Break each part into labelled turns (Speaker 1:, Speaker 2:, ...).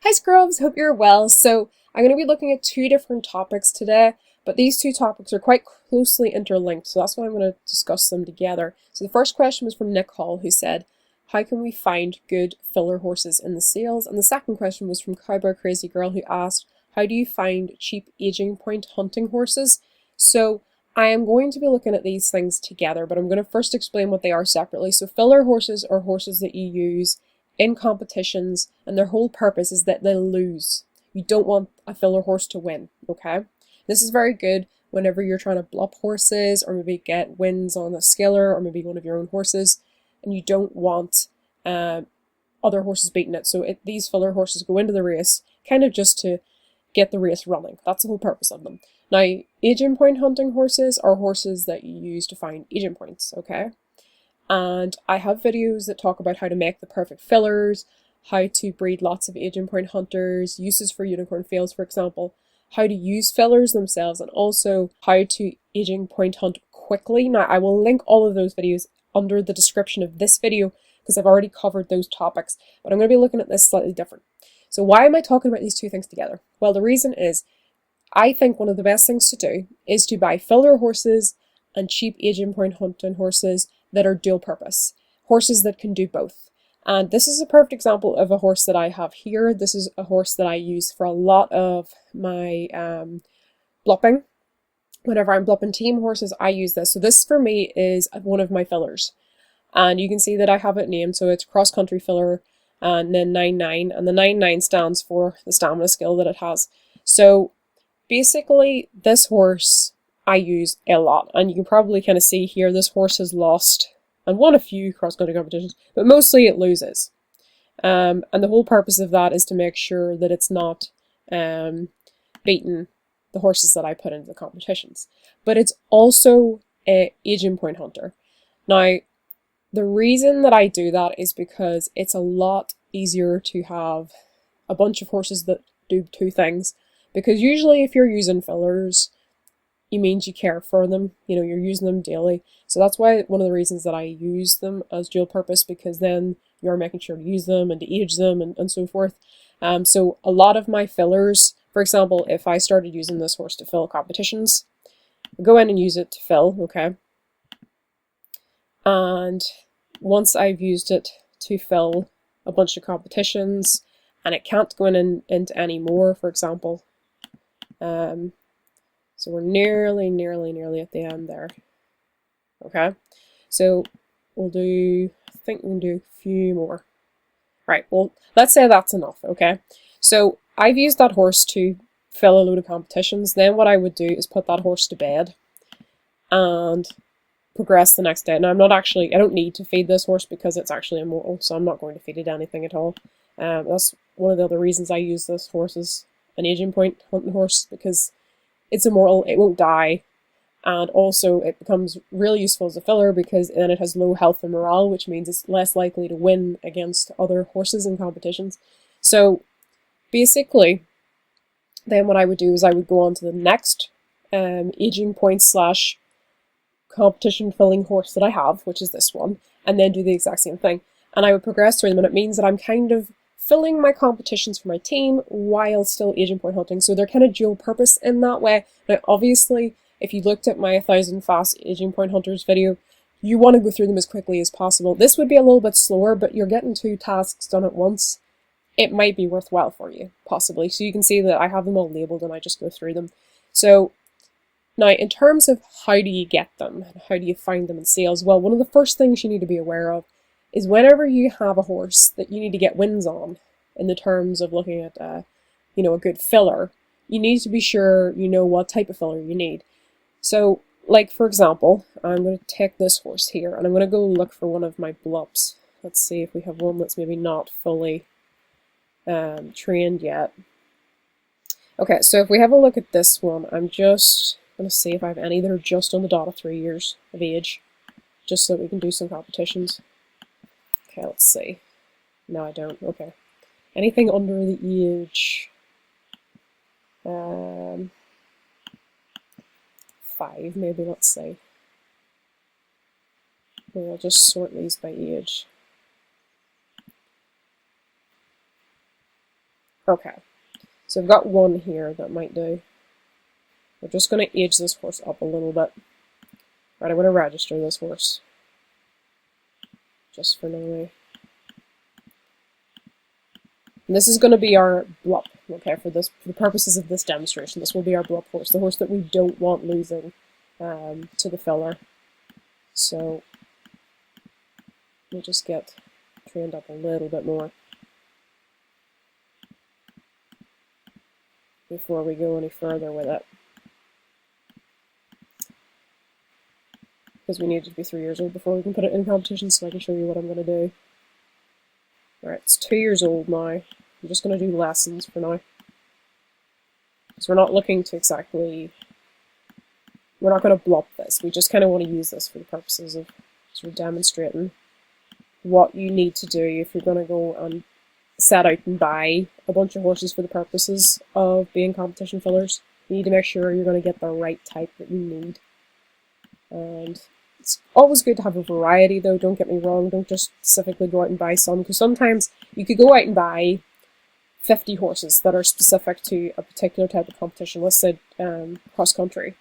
Speaker 1: Hi Scrubs, hope you're well. So I'm going to be looking at two different topics today, but these two topics are quite closely interlinked, so that's why I'm going to discuss them together. So the first question was from Nick Hall, who said, how can we find good filler horses in the sales? And the second question was from Cowboy Crazy Girl, who asked, how do you find cheap aging point hunting horses? So I am going to be looking at these things together, but I'm going to first explain what they are separately. So filler horses are horses that you use in competitions, and their whole purpose is that they lose. You don't want a filler horse to win, okay? This is very good whenever you're trying to bluff horses, or maybe get wins on a skiller, or maybe one of your own horses, and you don't want other horses beating it. So these filler horses go into the race kind of just to get the race running. That's the whole purpose of them. Now, agent point hunting horses are horses that you use to find agent points, okay? And I have videos that talk about how to make the perfect fillers, how to breed lots of agent point hunters, uses for unicorn fails, for example, how to use fillers themselves, and also how to agent point hunt quickly. Now, I will link all of those videos under the description of this video because I've already covered those topics, but I'm going to be looking at this slightly different. So why am I talking about these two things together? Well, the reason is I think one of the best things to do is to buy filler horses and cheap agent point hunting horses that are dual purpose, horses that can do both. And this is a perfect example of a horse that I have here. This is a horse that I use for a lot of my blopping. Whenever I'm blopping team horses, I use this. So this for me is one of my fillers. And you can see that I have it named, so it's cross country filler and then 9-9, and the 9-9 stands for the stamina skill that it has. So basically this horse I use a lot, and you can probably kind of see here this horse has lost and won a few cross country competitions, but mostly it loses. And the whole purpose of that is to make sure that it's not beating the horses that I put into the competitions. But it's also a agent point hunter. Now, the reason that I do that is because it's a lot easier to have a bunch of horses that do two things. Because usually if you're using fillers, it means you care for them, you're using them daily. So that's why one of the reasons that I use them as dual purpose, because then you're making sure to use them and to age them and so forth. So a lot of my fillers, for example, if I started using this horse to fill competitions, I'll go in and use it to fill, okay? And once I've used it to fill a bunch of competitions and it can't go into any more, for example, so we're nearly at the end there. Okay, so we'll do, I think we can do a few more. Right, well, let's say that's enough, okay? So I've used that horse to fill a load of competitions. Then what I would do is put that horse to bed and progress the next day. Now, I don't need to feed this horse because it's actually immortal, so I'm not going to feed it anything at all. That's one of the other reasons I use this horse as an agent point hunting horse, because it's immortal, it won't die, and also it becomes really useful as a filler because then it has low health and morale, which means it's less likely to win against other horses in competitions. So basically, then what I would do is I would go on to the next aging point slash competition filling horse that I have, which is this one, and then do the exact same thing. And I would progress through them, and it means that I'm kind of filling my competitions for my team while still agent point hunting. So they're kind of dual purpose in that way. Now, obviously, if you looked at my 1000 fast agent point hunters video, you want to go through them as quickly as possible. This would be a little bit slower, but you're getting two tasks done at once. It might be worthwhile for you, possibly. So you can see that I have them all labeled and I just go through them. So now, in terms of how do you get them, and how do you find them in sales, well, one of the first things you need to be aware of is whenever you have a horse that you need to get wins on, in the terms of looking at a good filler, you need to be sure you know what type of filler you need. So, like for example, I'm going to take this horse here, and I'm going to go look for one of my blups. Let's see if we have one that's maybe not fully trained yet. Okay, so if we have a look at this one, I'm just going to see if I have any that are just on the dot of 3 years of age, just so that we can do some competitions. Okay, let's see. No, I don't. Okay. Anything under the age 5, maybe, let's say. We'll just sort these by age. Okay, so I've got one here that might do. We're just going to age this horse up a little bit. Right, I'm going to register this horse. Just for now. And this is going to be our blup, okay, for the purposes of this demonstration. This will be our blup horse, the horse that we don't want losing to the filler. So we'll just get trained up a little bit more before we go any further with it. Because we need it to be 3 years old before we can put it in competition, so I can show you what I'm going to do. Alright, it's 2 years old now. I'm just going to do lessons for now. So we're not looking to exactly... We're not going to blup this. We just kind of want to use this for the purposes of sort of demonstrating what you need to do if you're going to go and set out and buy a bunch of horses for the purposes of being competition fillers. You need to make sure you're going to get the right type that you need. And it's always good to have a variety, though, don't get me wrong. Don't just specifically go out and buy some, because sometimes you could go out and buy 50 horses that are specific to a particular type of competition, let's say cross-country.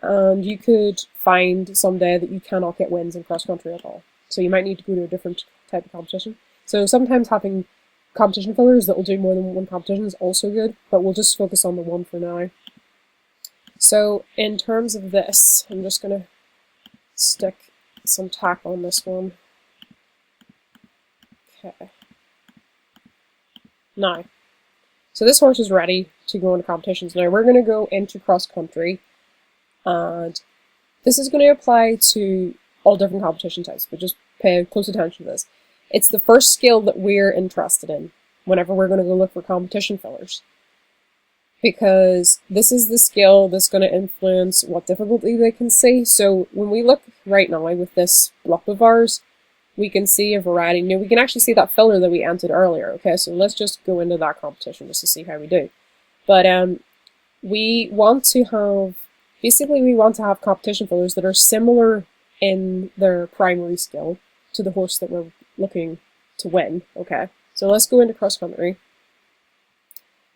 Speaker 1: And you could find someday that you cannot get wins in cross-country at all. So you might need to go to a different type of competition. So sometimes having competition fillers that will do more than one competition is also good, but we'll just focus on the one for now. So in terms of this, I'm just going to stick some tack on this one. Okay. Now, so this horse is ready to go into competitions. Now we're going to go into cross-country, and this is going to apply to all different competition types, but just pay close attention to this. It's the first skill that we're interested in whenever we're going to go look for competition fillers, because this is the skill that's going to influence what difficulty they can see. So when we look right now with this blup of ours, we can see a variety. Now we can actually see that filler that we entered earlier. Okay, so let's just go into that competition just to see how we do. But we want to have, basically we want to have competition fillers that are similar in their primary skill to the horse that we're looking to win. Okay, so let's go into cross country.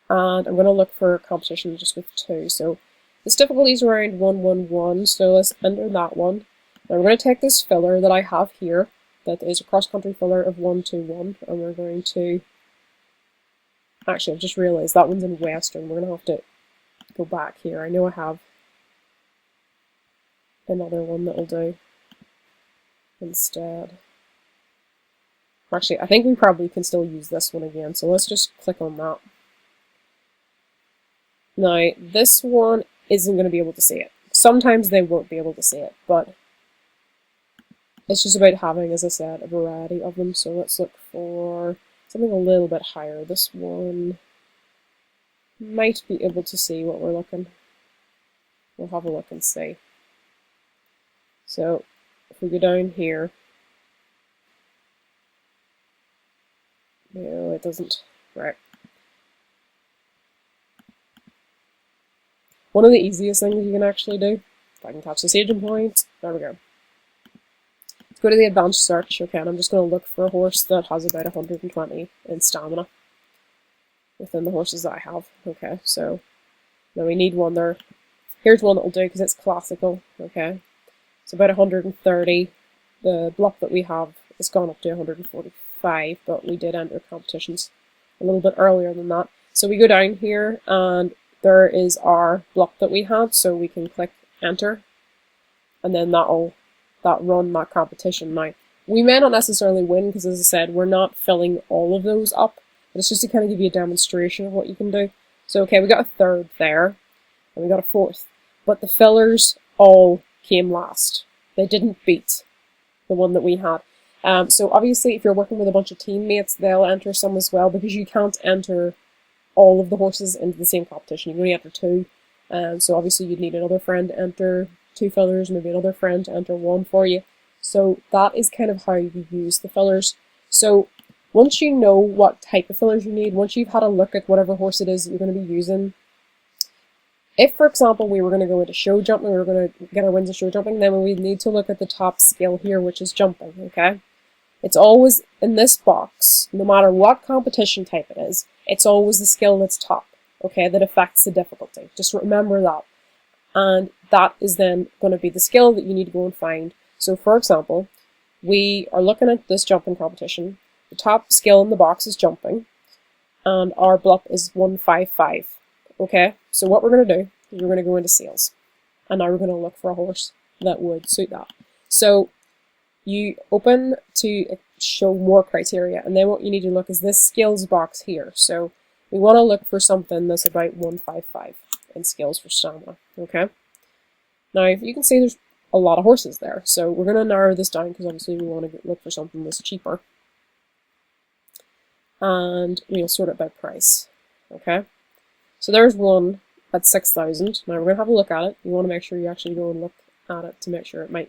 Speaker 1: And I'm going to look for a competition just with 2. So this difficulty is around 111, so let's enter that one. Now we're going to take this filler that I have here, that is a cross-country filler of 121, and we're going to... Actually, I've just realised that one's in Western. We're going to have to go back here. I know I have another one that'll do instead. Actually, I think we probably can still use this one again, so let's just click on that. Now, this one isn't going to be able to see it. Sometimes they won't be able to see it, but it's just about having, as I said, a variety of them. So let's look for something a little bit higher. This one might be able to see what we're looking. We'll have a look and see. So if we go down here, no, it doesn't. Right. One of the easiest things you can actually do, if I can catch this aging point, there we go. Let's go to the advanced search, okay, and I'm just going to look for a horse that has about 120 in stamina within the horses that I have. Okay, so now we need one there. Here's one that will do because it's classical, okay. It's about 130. The block that we have has gone up to 145, but we did enter competitions a little bit earlier than that. So we go down here and there is our block that we had, so we can click enter, and then that'll run that competition. Now, we may not necessarily win because, as I said, we're not filling all of those up, but it's just to kind of give you a demonstration of what you can do. So, okay, we got a 3rd there, and we got a 4th, but the fillers all came last. They didn't beat the one that we had. So obviously, if you're working with a bunch of teammates, they'll enter some as well, because you can't enter all of the horses into the same competition. You can only enter 2. So obviously you'd need another friend to enter 2 fillers, maybe another friend to enter 1 for you. So that is kind of how you use the fillers. So once you know what type of fillers you need, once you've had a look at whatever horse it is that you're going to be using, if, for example, we were going to go into show jumping, we were going to get our wins in show jumping, then we need to look at the top skill here, which is jumping, okay? It's always in this box, no matter what competition type it is. it's always the skill that's top, okay, that affects the difficulty. Just remember that. And that is then going to be the skill that you need to go and find. So for example, we are looking at this jumping competition. The top skill in the box is jumping, and our blup is 155. Okay, so what we're going to do is we're going to go into sales, and now we're going to look for a horse that would suit that. So you open to show more criteria, and then what you need to look is this skills box here. So we want to look for something that's about 155 in skills for stamina. Okay, now you can see there's a lot of horses there, so we're going to narrow this down because obviously we want to look for something that's cheaper, and we'll sort it by price. Okay, so there's one at 6,000. Now we're going to have a look at it. You want to make sure you actually go and look at it to make sure whether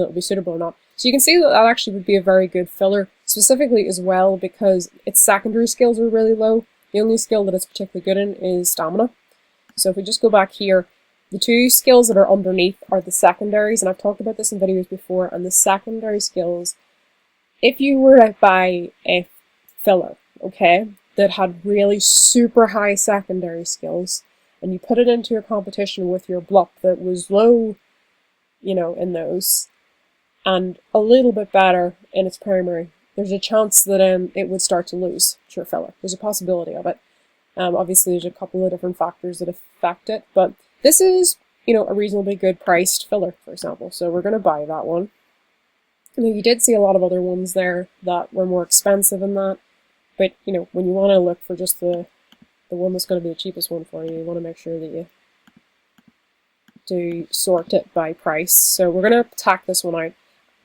Speaker 1: it will be suitable or not. So you can see that that actually would be a very good filler, specifically as well because its secondary skills are really low. The only skill that it's particularly good in is stamina. So if we just go back here, the two skills that are underneath are the secondaries, and I've talked about this in videos before, and the secondary skills, if you were to buy a filler, okay, that had really super high secondary skills, and you put it into a competition with your blup that was low, you know, in those, and a little bit better in its primary, there's a chance that it would start to lose to your filler. There's a possibility of it. Obviously, there's a couple of different factors that affect it, but this is, you know, a reasonably good priced filler, for example. So we're going to buy that one. And you did see a lot of other ones there that were more expensive than that, but you know, when you want to look for just the one that's going to be the cheapest one for you, you want to make sure that you do sort it by price. So we're going to tack this one out.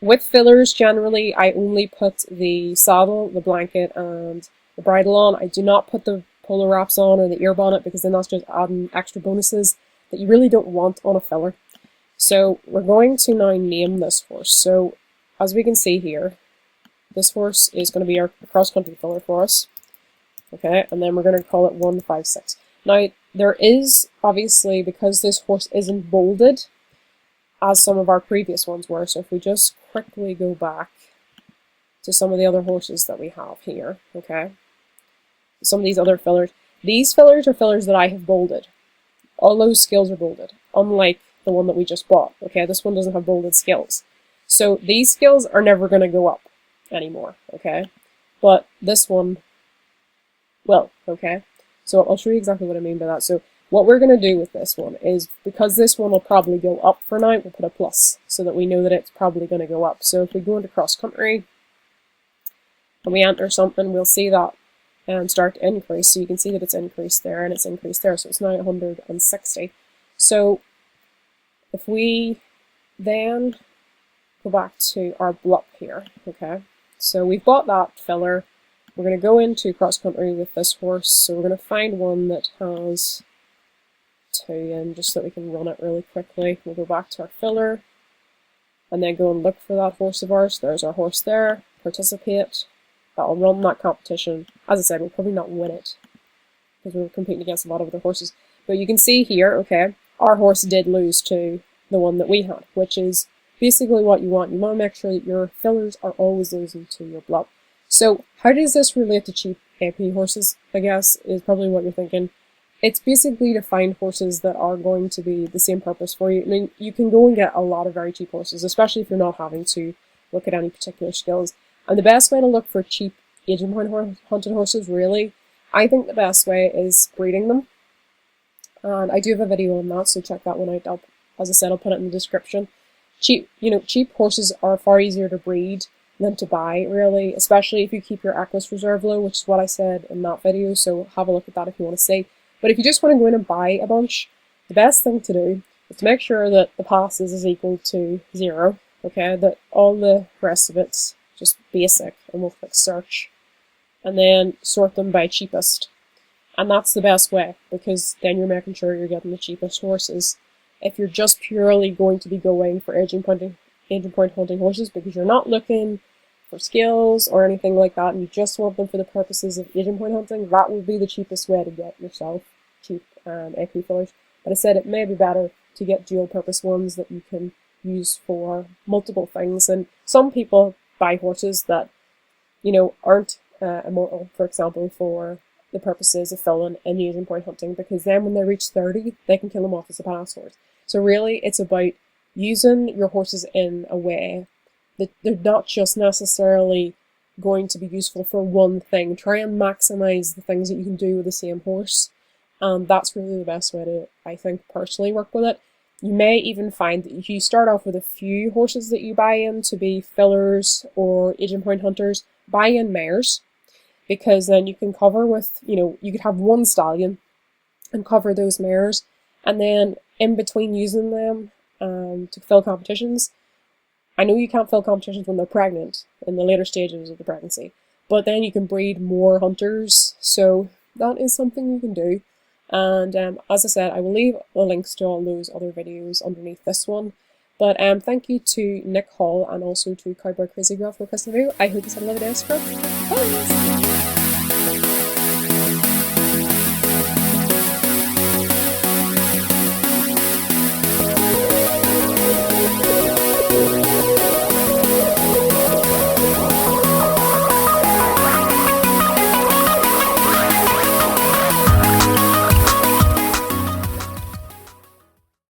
Speaker 1: With fillers, generally, I only put the saddle, the blanket, and the bridle on. I do not put the polar wraps on or the ear bonnet because then that's just adding extra bonuses that you really don't want on a filler. So we're going to now name this horse. So as we can see here, this horse is going to be our cross-country filler for us. Okay, and then we're going to call it 156. Now, there is, obviously, because this horse isn't bolded, as some of our previous ones were, so if we just quickly go back to some of the other horses that we have here, okay, some of these other fillers. These fillers are fillers that I have bolded. All those skills are bolded, unlike the one that we just bought, okay? This one doesn't have bolded skills. So these skills are never going to go up anymore, okay? But this one will, okay? So I'll show you exactly what I mean by that. So what we're going to do with this one is, because this one will probably go up for now, we'll put a plus so that we know that it's probably going to go up. So if we go into cross country and we enter something, we'll see that start to increase. So you can see that it's increased there and it's increased there. So it's now 160. So if we then go back to our blup here, okay, so we've bought that filler. We're going to go into cross country with this horse. So we're going to find one that has 2 in just so that we can run it really quickly. We'll go back to our filler and then go and look for that horse of ours. There's our horse there. Participate. That'll run that competition. As I said, we'll probably not win it because we're competing against a lot of other horses. But you can see here, okay, our horse did lose to the one that we had, which is basically what you want. You want to make sure that your fillers are always losing to your blup. So how does this relate to cheap AP horses, I guess, is probably what you're thinking. It's basically to find horses that are going to be the same purpose for you. I mean, you can go and get a lot of very cheap horses, especially if you're not having to look at any particular skills. And the best way to look for cheap aging point hunted horses, really, I think the best way is breeding them. And I do have a video on that, so check that one out. As I said, I'll put it in the description. Cheap horses are far easier to breed than to buy, really, especially if you keep your Equus reserve low, which is what I said in that video, so have a look at that if you want to see. But if you just want to go in and buy a bunch, the best thing to do is to make sure that the passes is equal to 0, okay, that all the rest of it's just basic, and we'll click search, and then sort them by cheapest. And that's the best way, because then you're making sure you're getting the cheapest horses. If you're just purely going to be going for aging point hunting horses because you're not looking for skills or anything like that, and you just want them for the purposes of aging point hunting, that would be the cheapest way to get yourself cheap AP fillers. But I said it may be better to get dual purpose ones that you can use for multiple things. And some people buy horses that, you know, aren't immortal, for example, for the purposes of filling and using point hunting, because then when they reach 30, they can kill them off as a pass horse. So really, it's about using your horses in a way that they're not just necessarily going to be useful for one thing. Try and maximize the things that you can do with the same horse. And that's really the best way to, I think, personally work with it. You may even find that if you start off with a few horses that you buy in to be fillers or agent point hunters, buy in mares, because then you can cover with, you could have one stallion and cover those mares, and then in between using them to fill competitions. I know you can't fill competitions when they're pregnant, in the later stages of the pregnancy, but then you can breed more hunters, so that is something you can do. And as I said, I will leave the links to all those other videos underneath this one. But thank you to Nick Hall and also to Cowboy Crazy Girl for requesting the video. I hope you had a lovely day. Bye!